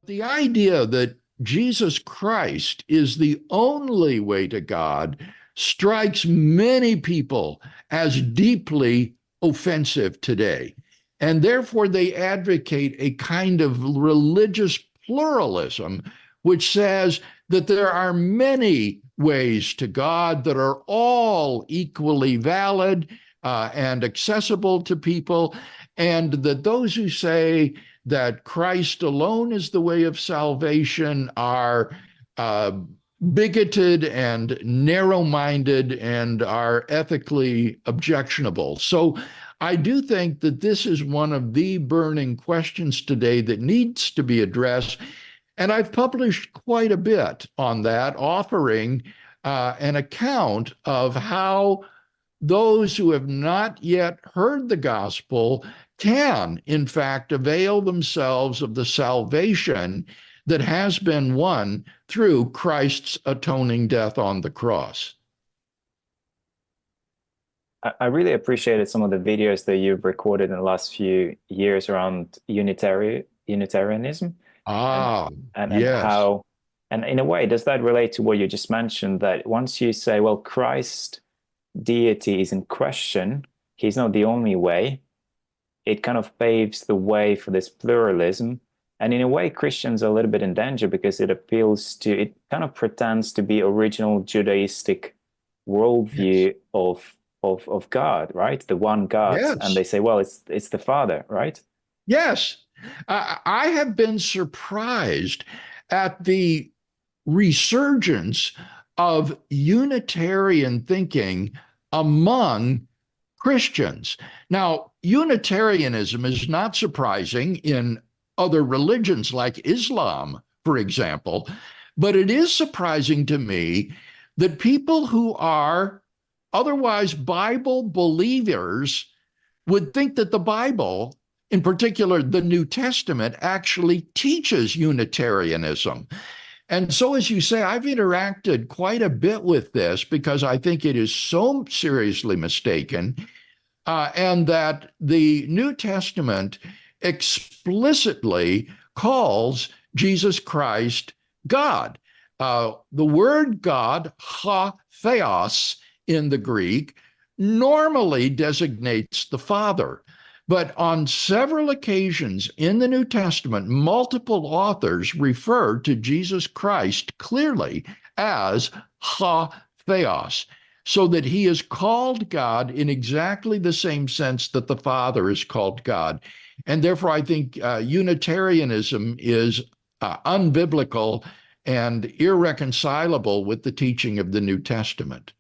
the idea that Jesus Christ is the only way to God strikes many people as deeply offensive today. And therefore, they advocate a kind of religious pluralism, which says that there are many ways to God that are all equally valid and accessible to people, and that those who say that Christ alone is the way of salvation are uh, bigoted and narrow-minded and are ethically objectionable. So I do think that this is one of the burning questions today that needs to be addressed. And I've published quite a bit on that, offering an account of how those who have not yet heard the gospel can, in fact, avail themselves of the salvation that has been won through Christ's atoning death on the cross. I really appreciated some of the videos that you've recorded in the last few years around Unitarianism and Ah, and yes. how, and in a way, does that relate to what you just mentioned, that once you say, well, Christ deity is in question, he's not the only way, it kind of paves the way for this pluralism. And in a way, Christians are a little bit in danger because it kind of pretends to be original Judaistic Yes. worldview of God, right? The one God. And Yes. they say, well, it's the Father, right? Yes. I have been surprised at the resurgence of Unitarian thinking among Christians. Now, Unitarianism is not surprising in other religions like Islam, for example, but it is surprising to me that people who are otherwise Bible believers would think that the Bible, in particular the New Testament, actually teaches Unitarianism. And so, as you say, I've interacted quite a bit with this because I think it is so seriously mistaken, and that the New Testament explicitly calls Jesus Christ God. The word God, ha theos in the Greek, normally designates the Father. But on several occasions in the New Testament, multiple authors refer to Jesus Christ clearly as ha theos, so that he is called God in exactly the same sense that the Father is called God. And therefore, I think Unitarianism is unbiblical and irreconcilable with the teaching of the New Testament.